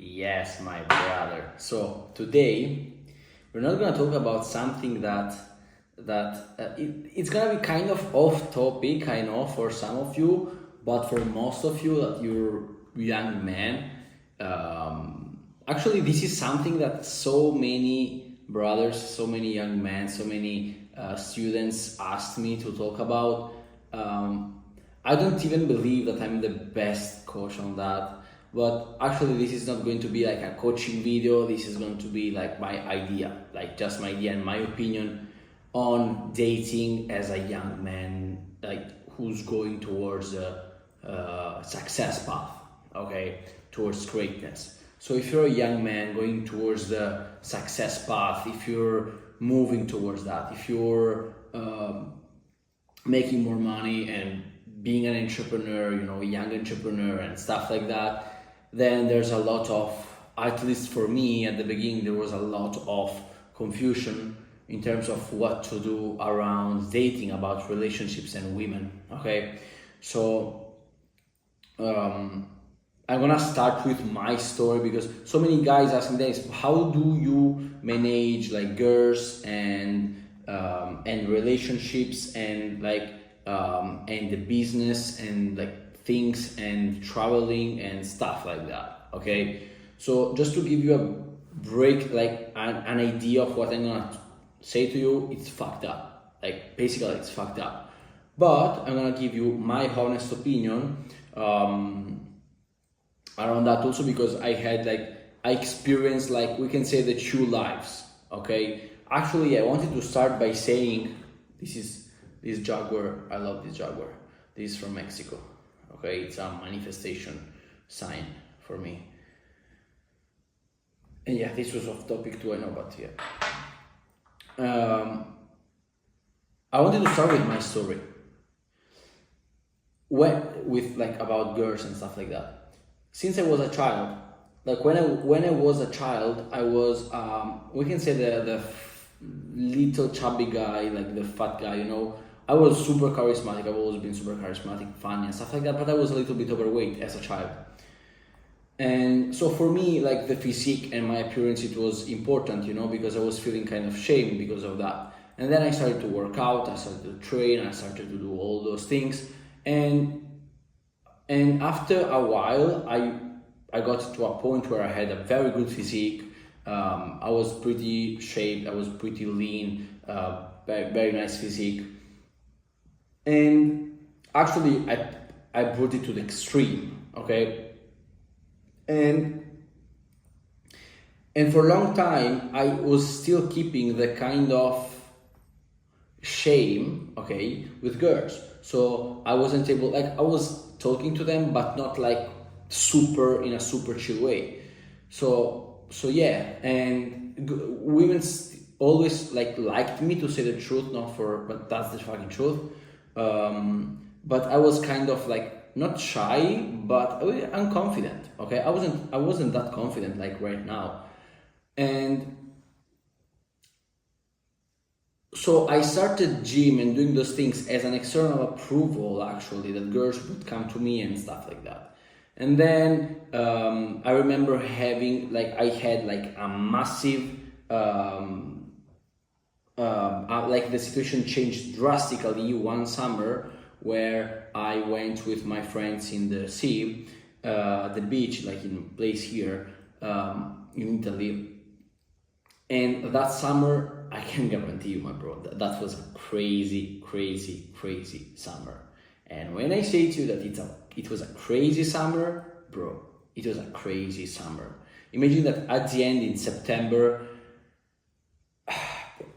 Yes, my brother. So today we're not gonna talk about something it's gonna be kind of off topic, I know, for some of you, but for most of you that you're young men, actually this is something that so many brothers, so many young men, so many students asked me to talk about. I don't even believe that I'm the best coach on that. But actually, this is not going to be like a coaching video. This is going to be like my idea, like just my idea and my opinion on dating as a young man, like who's going towards a success path, okay, towards greatness. So if you're a young man going towards the success path, if you're moving towards that, if you're making more money and being an entrepreneur, a young entrepreneur and stuff like that, then there's a lot of, at least for me at the beginning, there was a lot of confusion in terms of what to do around dating, about relationships and women, okay? So I'm gonna start with my story because so many guys asking this, how do you manage like girls and relationships and and the business and like things and traveling and stuff like that, okay? So just to give you a break, like an idea of what I'm gonna say to you, it's fucked up. Like basically it's fucked up. But I'm gonna give you my honest opinion around that also because I experienced like we can say the two lives, okay? Actually, I wanted to start by saying this Jaguar, I love this Jaguar. This is from Mexico. Okay, it's a manifestation sign for me. And yeah, this was off topic too, I know, but yeah. I wanted to start with my story. With like about girls and stuff like that. Since I was a child, like when I was a child, I was we can say the little chubby guy, like the fat guy, I was super charismatic. I've always been super charismatic, funny and stuff like that, but I was a little bit overweight as a child. And so for me, like the physique and my appearance, it was important, because I was feeling kind of shame because of that. And then I started to work out, I started to train, I started to do all those things. And after a while, I got to a point where I had a very good physique. I was pretty shaped, I was pretty lean, very, very nice physique. And actually, I brought it to the extreme, okay? And for a long time, I was still keeping the kind of shame, okay, with girls. So I wasn't able, like, I was talking to them, but not like in a super chill way. So yeah, and women always liked me, to say the truth, but that's the fucking truth. But I was kind of like not shy, but unconfident. Okay, I wasn't that confident like right now, and so I started gym and doing those things as an external approval. Actually, that girls would come to me and stuff like that. And then I remember I had like a massive. Like the situation changed drastically one summer where I went with my friends in the sea, the beach, like in a place here in Italy. And that summer, I can guarantee you, my bro, that was a crazy, crazy, crazy summer. And when I say to you that it was a crazy summer, bro, it was a crazy summer. Imagine that at the end in September,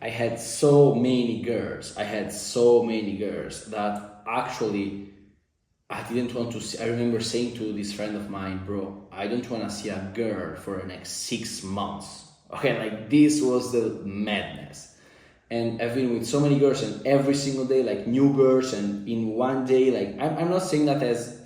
I had so many girls that actually I didn't want to see. I remember saying to this friend of mine, bro, I don't want to see a girl for the next 6 months. Okay, like this was the madness. And I've been with so many girls, and every single day, like new girls, and in one day, like I'm not saying that as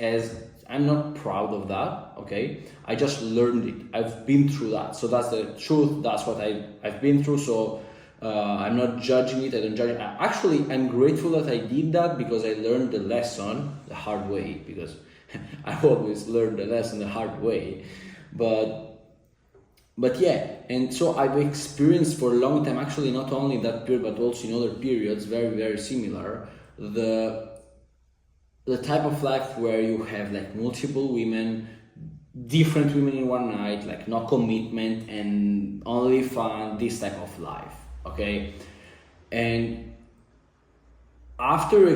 I'm not proud of that, okay? I just learned it. I've been through that. So that's the truth. That's what I've been through. So I'm not judging it. I don't judge it. Actually, I'm grateful that I did that because I learned the lesson the hard way, because I've always learned the lesson the hard way. But but yeah, and so I've experienced for a long time, actually not only that period but also in other periods, very very similar, the type of life where you have like multiple women, different women in one night, like no commitment and only fun, this type of life, okay? And after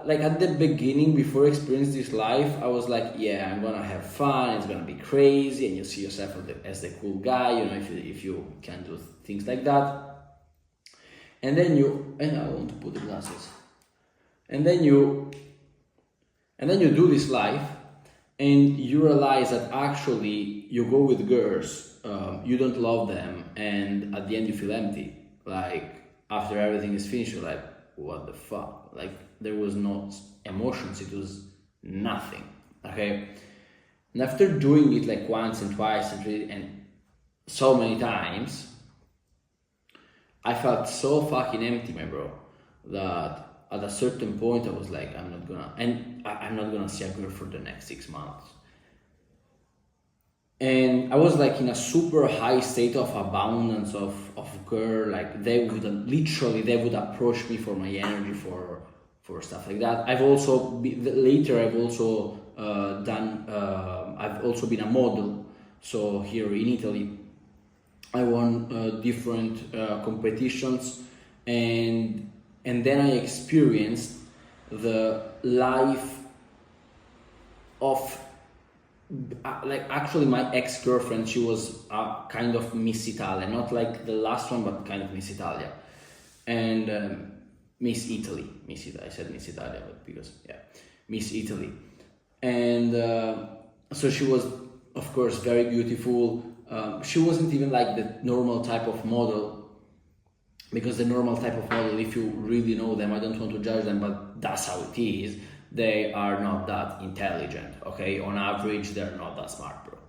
like at the beginning, before experiencing this life, I was like, yeah, I'm gonna have fun, it's gonna be crazy, and you see yourself as the cool guy, you know, if you can do things like that. And then and I want to put the glasses. And then you do this life, and you realize that actually you go with girls, you don't love them, and at the end you feel empty. Like after everything is finished, you're like, what the fuck? Like there was no emotions, it was nothing. Okay. And after doing it like once and twice and so many times, I felt so fucking empty, my bro, that at a certain point I was like, I'm not gonna see a girl for the next 6 months. And I was like in a super high state of abundance of girl, like they would approach me for my energy, for stuff like that. I've also I've also been a model. So here in Italy, I won different competitions, and then I experienced the life of like actually my ex-girlfriend. She was kind of Miss Italia, not like the last one, but kind of Miss Italia, and Miss Italy. I said Miss Italia, but because Miss Italy, and so she was, of course, very beautiful. She wasn't even like the normal type of model, because the normal type of model, if you really know them, I don't want to judge them, but that's how it is. They are not that intelligent, okay? On average, they're not that smart, bro.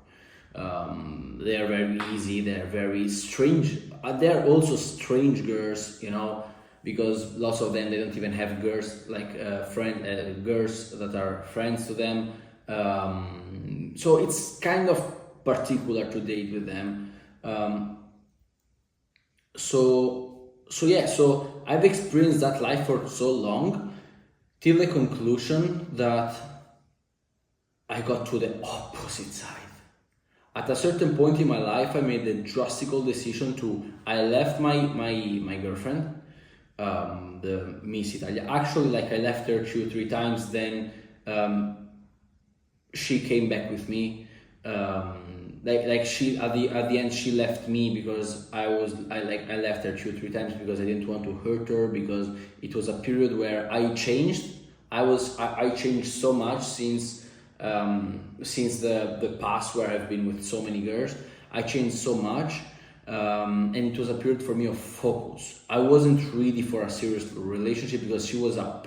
They're very easy, they're very strange. They're also strange girls, you know, because lots of them, they don't even have girls, like girls that are friends to them. So it's kind of particular to date with them. So I've experienced that life for so long, till the conclusion that I got to the opposite side. At a certain point in my life, I made the drastic decision I left my girlfriend, the Miss Italia. Actually, like I left her 2-3 times, then she came back with me. Like she at the end she left me because I left her 2-3 times because I didn't want to hurt her, because it was a period where I changed. I changed so much since the past, where I've been with so many girls. I changed so much, and it was a period for me of focus. I wasn't ready for a serious relationship because she was a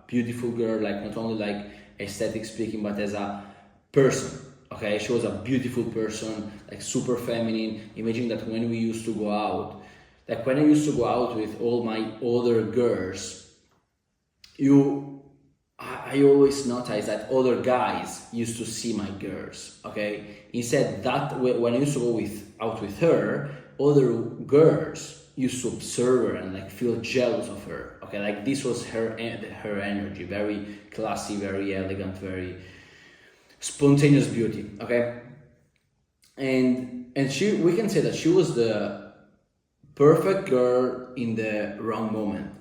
beautiful girl, like not only like aesthetic speaking, but as a person. Okay, she was a beautiful person, like super feminine. Imagine that when we used to go out, like when I used to go out with all my other girls, I always noticed that other guys used to see my girls, okay? Instead, that when I used to go out with her, other girls used to observe her and like feel jealous of her, okay? Like this was her energy, very classy, very elegant, very spontaneous beauty, okay? And we can say that she was the perfect girl in the wrong moment.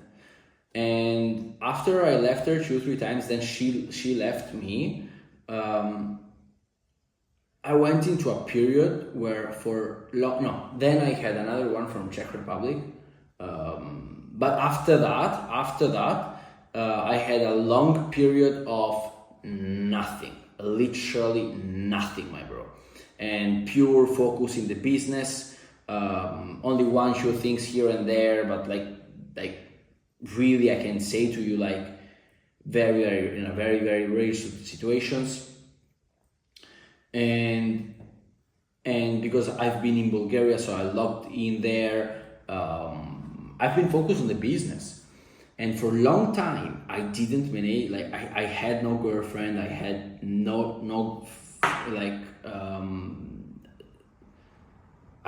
And after I left her 2-3 times, then she left me. I went into a period where then I had another one from Czech Republic. But after that, I had a long period of nothing, literally nothing, my bro, and pure focus in the business. Only one show things here and there, but like really, I can say to you, like very very rare situations. And because I've been in Bulgaria, so I logged in there. I've been focused on the business, and for a long time I didn't manage. Like I had no girlfriend. I had no like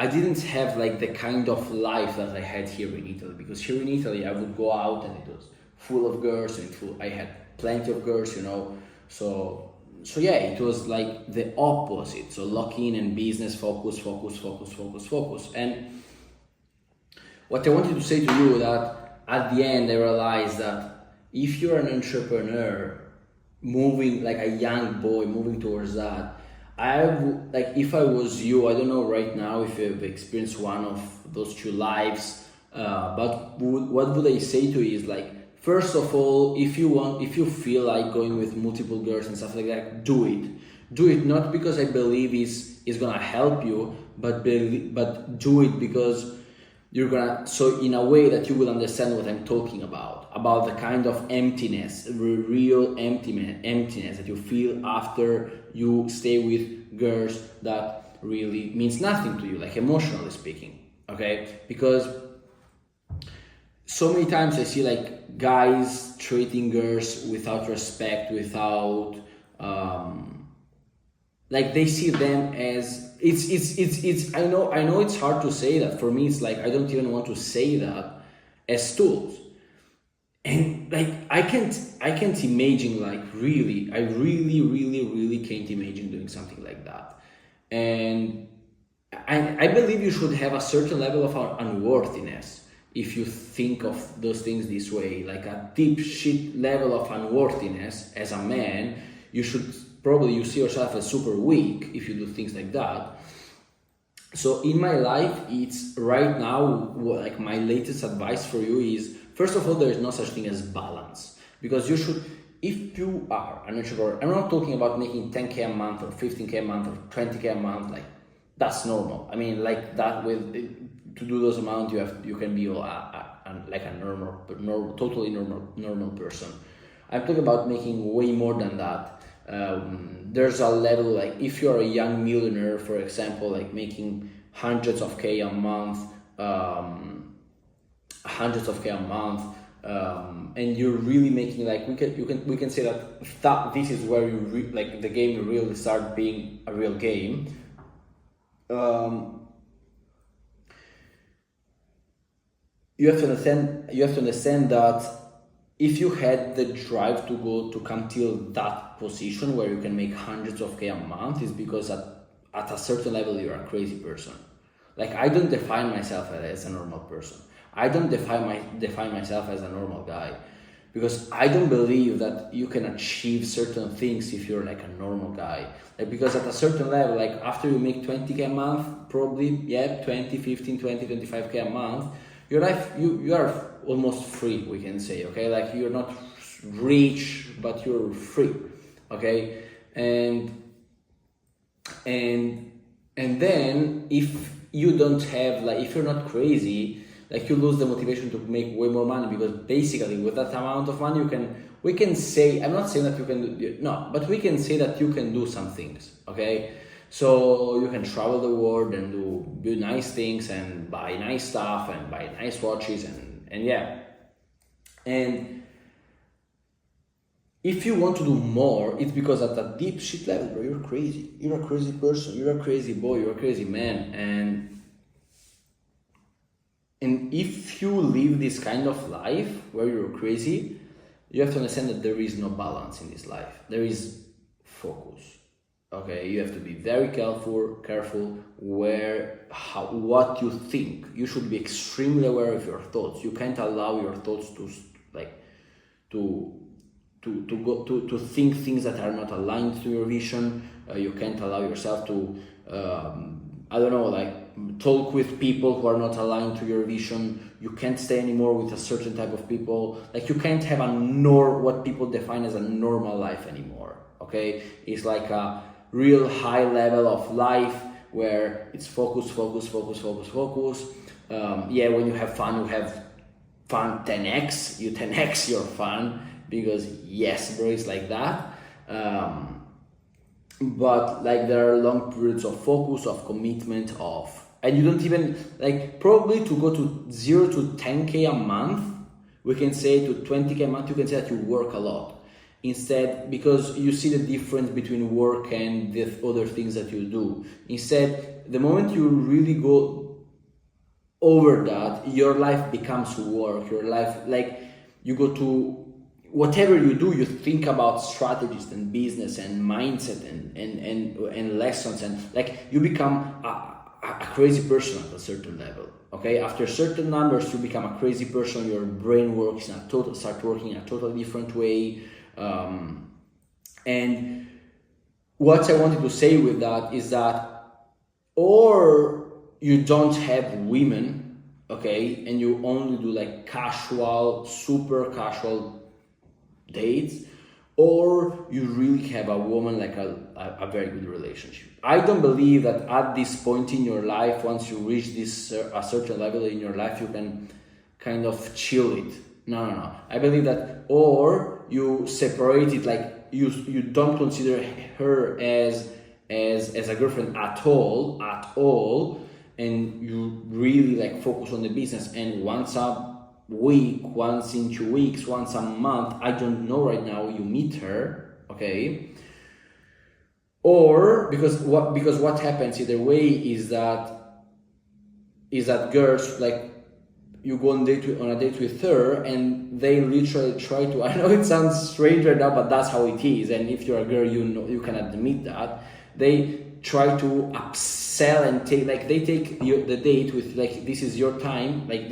I didn't have like the kind of life that I had here in Italy, because here in Italy I would go out and it was full of girls and I had plenty of girls, you know. So yeah, it was like the opposite. So lock in and business focus. And what I wanted to say to you that at the end I realized that if you're an entrepreneur moving like a young boy moving towards that, like if I was you, I don't know right now if you've experienced one of those two lives, but what would I say to you is like, first of all, if you feel like going with multiple girls and stuff like that, do it not because I believe is gonna help you, but do it because you're gonna, so in a way that you will understand what I'm talking about the kind of emptiness, real emptiness that you feel after you stay with girls that really means nothing to you, like emotionally speaking, okay? Because so many times I see like guys treating girls without respect, without like they see them as it's I know it's hard to say that. For me it's like I don't even want to say that, as tools. And like I can't imagine, like really, I really can't imagine doing something like that. And I believe you should have a certain level of unworthiness if you think of those things this way, like a deep shit level of unworthiness as a man. You should probably, you see yourself as super weak if you do things like that. So in my life, it's right now, like my latest advice for you is, first of all, there is no such thing as balance, because you should, if you are an entrepreneur, I'm not talking about making 10K a month or 15K a month or 20K a month, like that's normal. I mean, like that with, to do those amounts, you can be like a normal, totally normal person. I'm talking about making way more than that. There's a level, like if you're a young millionaire, for example, like making hundreds of K a month, and you're really making, like we can say that this is where you like the game really start being a real game. You have to understand that if you had the drive to come till that position where you can make hundreds of K a month, is because at a certain level you're a crazy person. Like I don't define myself as a normal person. I don't define myself as a normal guy, because I don't believe that you can achieve certain things if you're like a normal guy. Like, because at a certain level, like after you make 20K a month, probably, 20, 15, 20, 25K a month, your life, you are almost free, we can say, okay? Like you're not rich, but you're free, okay? And then if you don't have, like, if you're not crazy, like you lose the motivation to make way more money, because basically with that amount of money we can say, I'm not saying that you can do, no, but we can say that you can do some things, okay? So you can travel the world and do nice things and buy nice stuff and buy nice watches and yeah. And if you want to do more, it's because at a deep shit level, bro, you're crazy. You're a crazy person. You're a crazy boy. You're a crazy man. And if you live this kind of life where you're crazy, you have to understand that there is no balance in this life. There is focus. Okay, you have to be very careful what you think. You should be extremely aware of your thoughts. You can't allow your thoughts to think things that are not aligned to your vision. You can't allow yourself to talk with people who are not aligned to your vision. You can't stay anymore with a certain type of people. Like you can't have what people define as a normal life anymore. Okay, it's like a real high level of life where it's focus. When you have fun, you have fun 10x. You 10x your fun, because yes, bro, it's like that. But like there are long periods of focus, of commitment, and you don't even, like, probably to go to 0 to 10K a month, we can say, to 20K a month, you can say that you work a lot. Instead, because you see the difference between work and the other things that you do. Instead, the moment you really go over that, your life becomes work. Your life, like, you go to whatever you do, you think about strategies and business and mindset and lessons, and like you become a crazy person at a certain level. Okay, after certain numbers, you become a crazy person. Your brain works in a start working in a totally different way. And what I wanted to say with that is that, or you don't have women, okay, and you only do like casual, super casual dates, or you really have a woman, like a very good relationship. I don't believe that at this point in your life, once you reach this a certain level in your life, you can kind of chill it. No. I believe that, or you separate it, like you don't consider her as a girlfriend at all, and you really like focus on the business. And once a week, once in 2 weeks, once a month, I don't know right now, you meet her, okay? Or because what happens either way is that girls, like, you go on a date with her, and they literally try to, I know it sounds strange right now, but that's how it is. And if you're a girl, you know, you can admit that they try to upsell and they take the date with, like, this is your time, they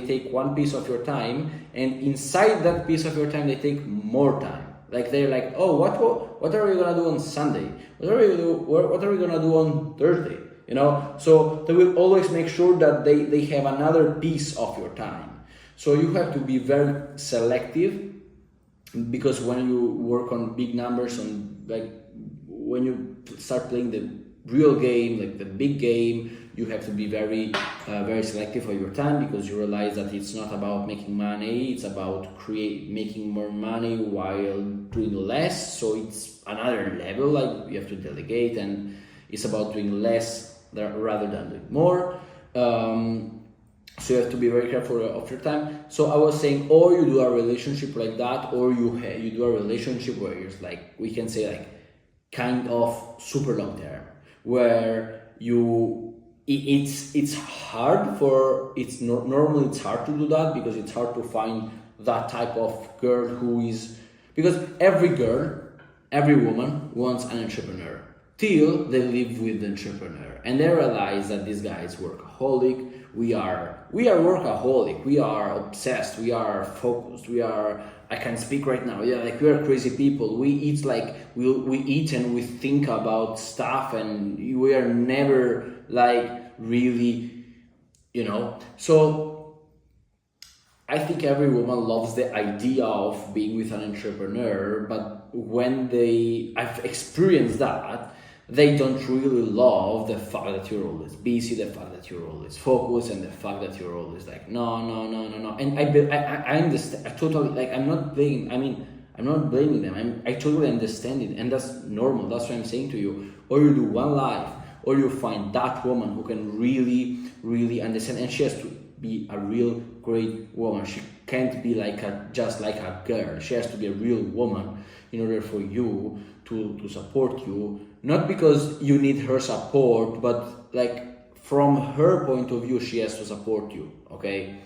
take one piece of your time, and inside that piece of your time they take more time. Like, they're like, oh, what are we gonna do on Sunday? What are we gonna do on Thursday? You know, so they will always make sure that they have another piece of your time. So you have to be very selective, because when you work on big numbers, when you start playing the real game, like the big game, you have to be very selective of your time, because you realize that it's not about making money, it's about making more money while doing less. So it's another level, like you have to delegate, and it's about doing less rather than doing more. So you have to be very careful of your time. So I was saying, or you do a relationship like that, or you do a relationship where it's like, we can say, like, kind of super long term, where it's hard for, normally it's hard to do that, because it's hard to find that type of girl who is, because every woman wants an entrepreneur till they live with the entrepreneur, and they realize that this guy is workaholic. We are workaholic, we are obsessed, we are focused, I can speak right now, yeah, like, we are crazy people. We eat, like, we eat and we think about stuff, and we are never, like, really, you know. So I think every woman loves the idea of being with an entrepreneur, but when I've experienced that, they don't really love the fact that you're always busy, the fact that you're always focused, and the fact that you're always like, no. And I understand. I totally, like, I'm not blaming them. I totally understand it, and that's normal. That's what I'm saying to you. Or you do one life, or you find that woman who can really, really understand, and she has to be a real great woman. She can't be just like a girl. She has to be a real woman in order for you to support you. Not because you need her support, but, like, from her point of view, she has to support you, okay?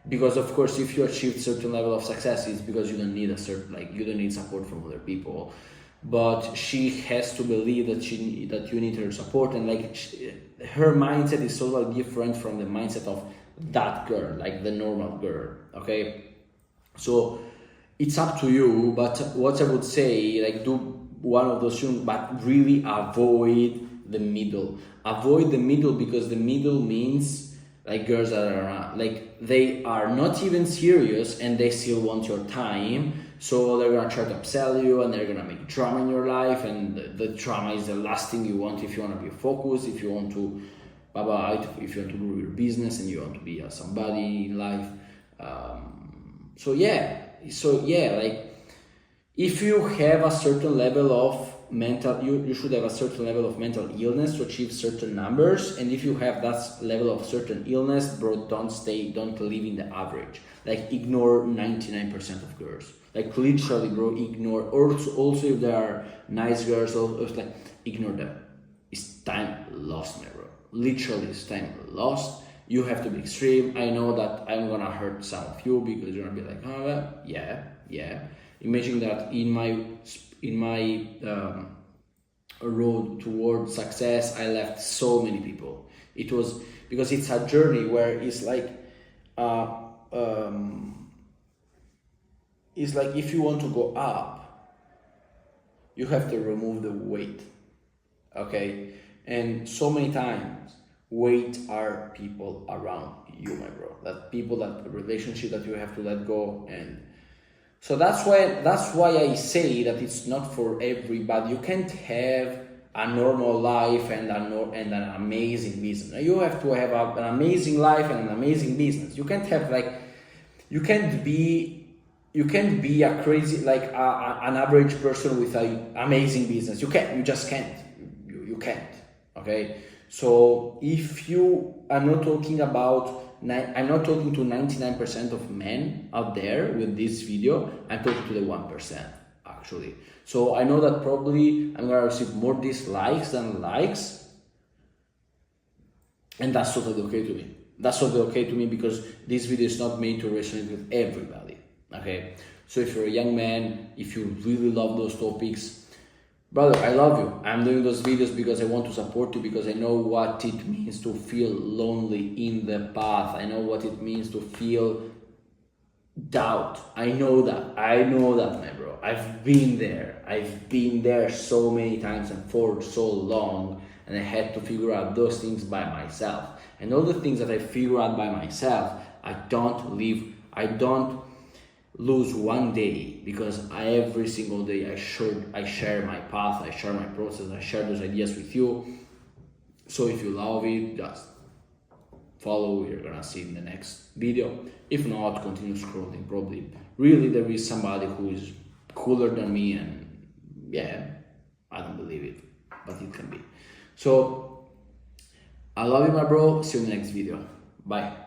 Because of course, if you achieve certain level of success, it's because you don't need you don't need support from other people. But she has to believe that you need her support, and her mindset is totally different from the mindset of that girl, like the normal girl, okay? So it's up to you, but what I would say, like, do one of those things, but really avoid the middle. Avoid the middle, because the middle means, like, girls that are not, like, they are not even serious and they still want your time. So they're gonna try to upsell you, and they're gonna make drama in your life, and the drama is the last thing you want if you want to be focused, if you want to if you want to grow your business and you want to be somebody in life. So yeah, like, if you have a certain level of you should have a certain level of mental illness to achieve certain numbers. And if you have that level of certain illness, bro, don't live in the average. Like, ignore 99% of girls. Like, literally, bro, ignore. Also if there are nice girls, like, ignore them. it's time lost, my bro. Literally, it's time lost. You have to be extreme. I know that I'm gonna hurt some of you because you're gonna be like, oh, well, yeah. Imagine that in my road towards success, I left so many people. It was because it's a journey where it's like if you want to go up, you have to remove the weight, okay? And so many times, weight are people around you, my bro. That people, that relationship that you have to let go. And so that's why I say that it's not for everybody. You can't have a normal life and an amazing business. You have to have an amazing life and an amazing business. You can't have you can't be a crazy, an average person with an amazing business. You just can't. You can't. Okay. So I'm not talking to 99% of men out there with this video. I'm talking to the 1%, actually. So I know that probably I'm gonna receive more dislikes than likes, and that's totally okay to me. That's totally okay to me because this video is not made to resonate with everybody. Okay. So if you're a young man, if you really love those topics, brother, I love you. I'm doing those videos because I want to support you, because I know what it means to feel lonely in the path. I know what it means to feel doubt. I know that, my bro. I've been there so many times and for so long, and I had to figure out those things by myself. And all the things that I figure out by myself, I don't lose one day, because every single day I share my path, I share my process, I share those ideas with you. So if you love it, just follow. You're gonna see in the next video. If not, continue scrolling. Probably really there is somebody who is cooler than me, and yeah, I don't believe it, but it can be. So I love you, my bro. See you in the next video. Bye.